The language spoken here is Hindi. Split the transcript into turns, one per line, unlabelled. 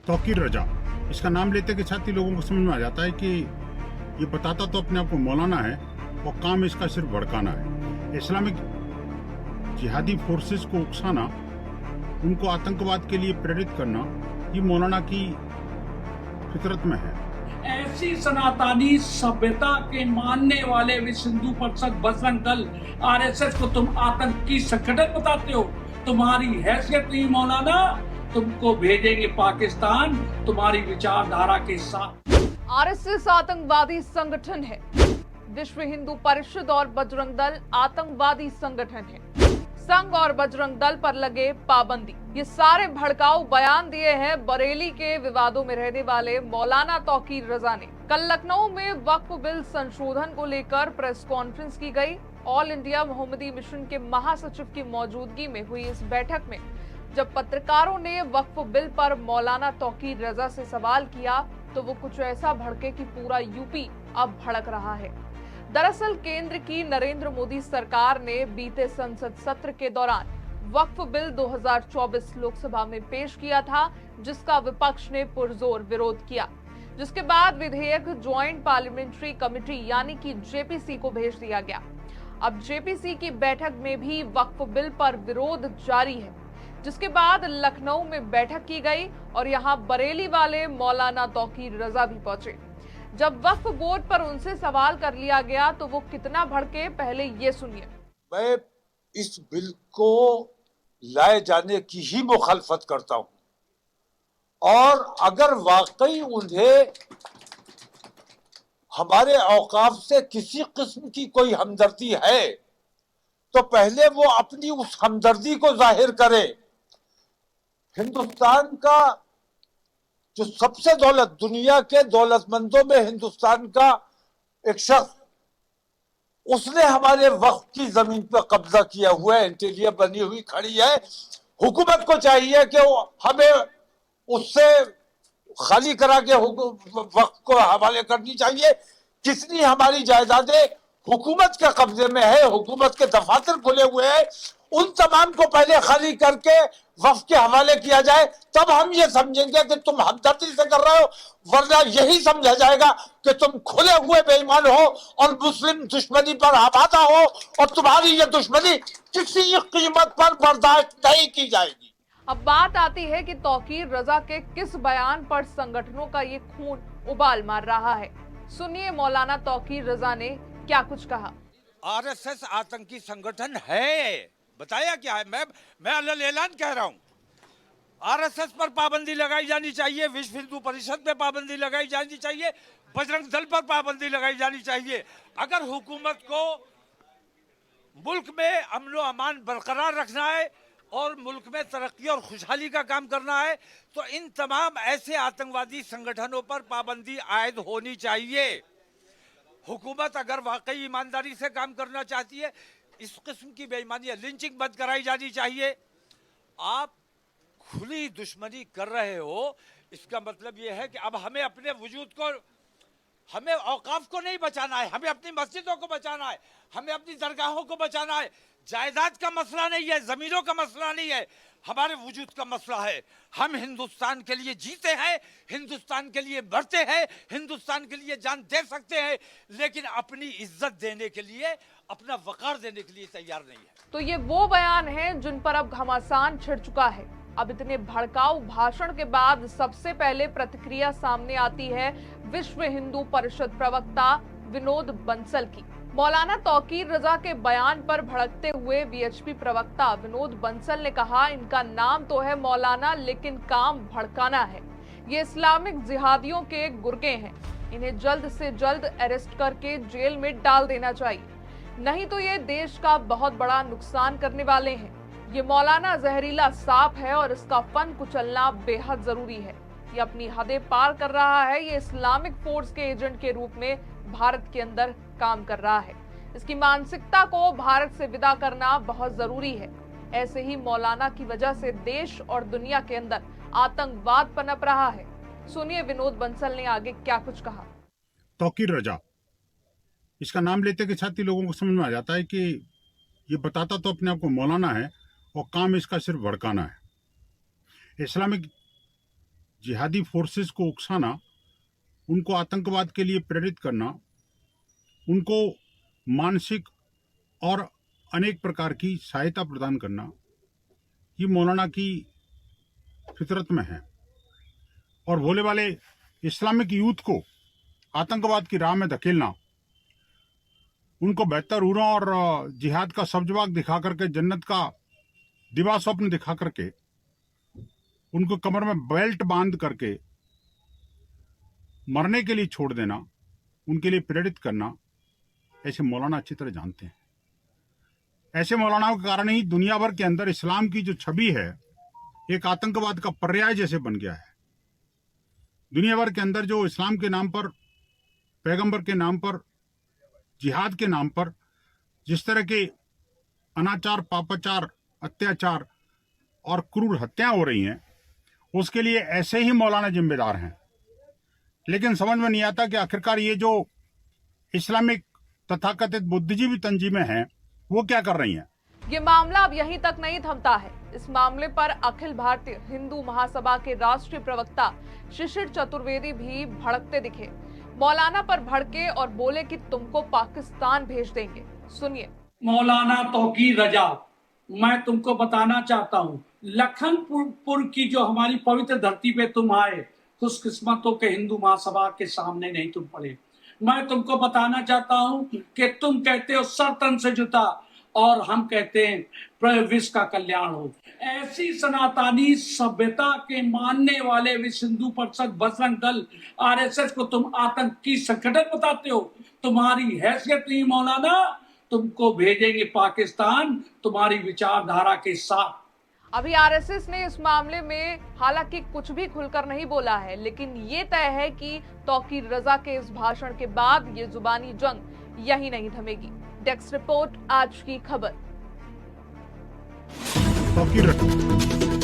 तौकीर रजा, इसका नाम लेते के साथ ही लोगों को समझ में आ जाता है कि ये बताता तो अपने आप को मौलाना है और काम इसका सिर्फ भड़काना है। इस्लामिक जिहादी फोर्सेस को उकसाना, उनको आतंकवाद के लिए प्रेरित करना, ये मौलाना की फितरत में है।
ऐसी सनातनी सभ्यता के मानने वाले विश्व हिंदू परिषद, बजरंग दल, आरएसएस को तुम आतंकी संगठन बताते हो। तुम्हारी हैसियत नहीं मौलाना, तुमको भेजेंगे पाकिस्तान तुम्हारी विचारधारा के साथ।
आरएसएस आतंकवादी संगठन है, विश्व हिंदू परिषद और बजरंग दल आतंकवादी संगठन है। संघ और बजरंग दल पर लगे पाबंदी, ये सारे भड़काऊ बयान दिए हैं बरेली के विवादों में रहने वाले मौलाना तौकीर रजा ने। कल लखनऊ में वक्फ बिल संशोधन को लेकर प्रेस कॉन्फ्रेंस की गई। ऑल इंडिया मोहम्मदी मिशन के महासचिव की मौजूदगी में हुई इस बैठक में जब पत्रकारों ने वक्फ बिल पर मौलाना तौकीर रजा से सवाल किया तो वो कुछ ऐसा भड़के कि पूरा यूपी अब भड़क रहा है। दरअसल केंद्र की नरेंद्र मोदी सरकार ने बीते संसद सत्र के दौरान वक्फ बिल 2024 लोकसभा में पेश किया था, जिसका विपक्ष ने पुरजोर विरोध किया, जिसके बाद विधेयक ज्वाइंट पार्लियामेंट्री कमेटी यानी कि जेपीसी को भेज दिया गया। अब जेपीसी की बैठक में भी वक्फ बिल पर विरोध जारी है, जिसके बाद लखनऊ में बैठक की गई और यहां बरेली वाले मौलाना तौकीर रजा भी पहुंचे। जब वक्फ बोर्ड पर उनसे सवाल कर लिया गया तो वो कितना भड़के, पहले ये सुनिए।
मैं इस बिल को लाए जाने की ही मुखालफत करता हूं और अगर वाकई उन्हें हमारे औकाफ से किसी किस्म की कोई हमदर्दी है तो पहले वो अपनी उस हमदर्दी को जाहिर करे। हिंदुस्तान का जो सबसे दुनिया के दौलतमंदों में हिंदुस्तान का एक शख्स, उसने हमारे वक्फ की जमीन पर कब्जा किया हुआ है, इंटीरियर बनी हुई खड़ी है। हुकूमत को चाहिए कि हमें उससे खाली करा के वक्फ को हवाले करनी चाहिए। कितनी हमारी जायदादें हुकूमत के कब्जे में है, हुकूमत के दफातर खुले हुए हैं, उन तमाम को पहले खाली करके वक्फ के हवाले किया जाए, तब हम ये समझेंगे कि तुम हमदर्दी से कर रहे हो। वरना यही समझा जाएगा कि तुम खुले हुए बेईमान हो और मुस्लिम दुश्मनी पर आबादा हो और तुम्हारी ये दुश्मनी किसी कीमत पर बर्दाश्त नहीं की जाएगी।
अब बात आती है कि तौकीर रजा के किस बयान पर संगठनों का ये खून उबाल मार रहा है। सुनिए मौलाना तौकीर रजा ने क्या कुछ कहा।
आरएसएस आतंकी संगठन है, बताया क्या है? मैं अलग ऐलान कह रहा हूं। आरएसएस पर पाबंदी लगाई जानी चाहिए, विश्व हिंदू परिषद पे पाबंदी लगाई जानी चाहिए, बजरंग दल पर पाबंदी लगाई जानी चाहिए। अगर हुकूमत को मुल्क में अमन व अमान बरकरार रखना है और मुल्क में तरक्की और खुशहाली का काम करना है तो इन तमाम ऐसे आतंकवादी संगठनों पर पाबंदी आयद होनी चाहिए। हुकूमत अगर वाकई ईमानदारी से काम करना चाहती है, इस किस्म की बेईमानी, लिंचिंग बंद कराई जानी चाहिए। आप खुली दुश्मनी कर रहे हो, इसका मतलब यह है कि अब हमें अपने वजूद को, हमें औकाफ को नहीं बचाना है, हमें अपनी मस्जिदों को बचाना है, हमें अपनी दरगाहों को बचाना है। जायदाद का मसला नहीं है, जमीनों का मसला नहीं है, हमारे वजूद का मसला है। हम हिंदुस्तान के लिए जीते हैं, हिंदुस्तान के लिए मरते हैं, हिंदुस्तान के लिए जान दे सकते हैं, लेकिन अपनी इज्जत देने के लिए, अपना वकार देने के लिए तैयार नहीं है।
तो ये वो बयान हैं जिन पर अब घमासान छिड़ चुका है। अब इतने भड़काऊ भाषण के बाद सबसे पहले प्रतिक्रिया सामने आती है विश्व हिंदू परिषद प्रवक्ता विनोद बंसल की। मौलाना तौकीर रजा के बयान पर भड़कते हुए वीएचपी प्रवक्ता विनोद बंसल ने कहा, इनका नाम तो है मौलाना लेकिन काम भड़काना है। ये इस्लामिक जिहादियों के गुर्गे हैं, इन्हें जल्द से जल्द अरेस्ट करके जेल में डाल देना चाहिए, नहीं तो ये देश का बहुत बड़ा नुकसान करने वाले हैं। ये मौलाना जहरीला सांप है और इसका फन कुचलना बेहद जरूरी है। ये अपनी हदें पार कर रहा है, ये इस्लामिक फोर्स के एजेंट के रूप में भारत के अंदर काम कर रहा है। इसकी मानसिकता को भारत से विदा करना बहुत जरूरी है। ऐसे ही मौलाना की वजह से देश और दुनिया के अंदर आतंकवाद पनप रहा है। सुनिए विनोद बंसल ने आगे क्या कुछ कहा।
तौकीर रजा, इसका नाम लेते के साथ ही लोगों को समझ में आ जाता है कि ये बताता तो अपने आप को मौलाना है और काम इसका सिर्फ भड़काना है। इस्लामिक जिहादी फोर्सेस को उकसाना, उनको आतंकवाद के लिए प्रेरित करना, उनको मानसिक और अनेक प्रकार की सहायता प्रदान करना, ये मौलाना की फितरत में है। और भोले वाले इस्लामिक यूथ को आतंकवाद की राह में धकेलना, उनको बेहतर उरा और जिहाद का सब्जबाग दिखा करके, जन्नत का दिवा स्वप्न दिखा करके, उनको कमर में बेल्ट बांध करके मरने के लिए छोड़ देना, उनके लिए प्रेरित करना, ऐसे मौलाना अच्छी तरह जानते हैं। ऐसे मौलानाओं के कारण ही दुनिया भर के अंदर इस्लाम की जो छवि है एक आतंकवाद का पर्याय जैसे बन गया है। दुनिया भर के अंदर जो इस्लाम के नाम पर, पैगंबर के नाम पर, जिहाद के नाम पर जिस तरह के अनाचार, पापाचार, अत्याचार और क्रूर हत्याएं हो रही हैं, उसके लिए ऐसे ही मौलाना जिम्मेदार हैं। लेकिन समझ में नहीं आता कि आखिरकार ये जो इस्लामिक तथाकथित बुद्धिजीवी तंजीमें हैं वो क्या कर रही हैं।
ये मामला अब यहीं तक नहीं थमता है। इस मामले पर अखिल भारतीय हिंदू महासभा के राष्ट्रीय प्रवक्ता शिशिर चतुर्वेदी भी भड़कते दिखे। मौलाना पर भड़के और बोले कि तुमको पाकिस्तान भेज देंगे। सुनिए।
मौलाना तौकीर रजा, मैं तुमको बताना चाहता हूँ, लखनपुर की जो हमारी पवित्र धरती पे तुम आए, खुशकिस्मतों के हिंदू महासभा के सामने नहीं तुम पड़े। मैं तुमको बताना चाहता हूँ कि तुम कहते हो सर तन से जुता और हम कहते हैं विश्व का कल्याण हो। ऐसी सनातनी सभ्यता के मानने वाले विश्व हिंदू परिषद, बजरंग दल, आरएसएस को तुम आतंकी संगठन बताते हो। तुम्हारी हैसियत नहीं मौलाना, तुमको भेजेंगे पाकिस्तान तुम्हारी विचारधारा के साथ।
अभी आरएसएस ने इस मामले में हालांकि कुछ भी खुलकर नहीं बोला है, लेकिन ये तय है कि तौकीर रजा के इस भाषण के बाद ये जुबानी जंग यही नहीं थमेगी। डेस्क रिपोर्ट, आज की खबर।
तौकीर रजा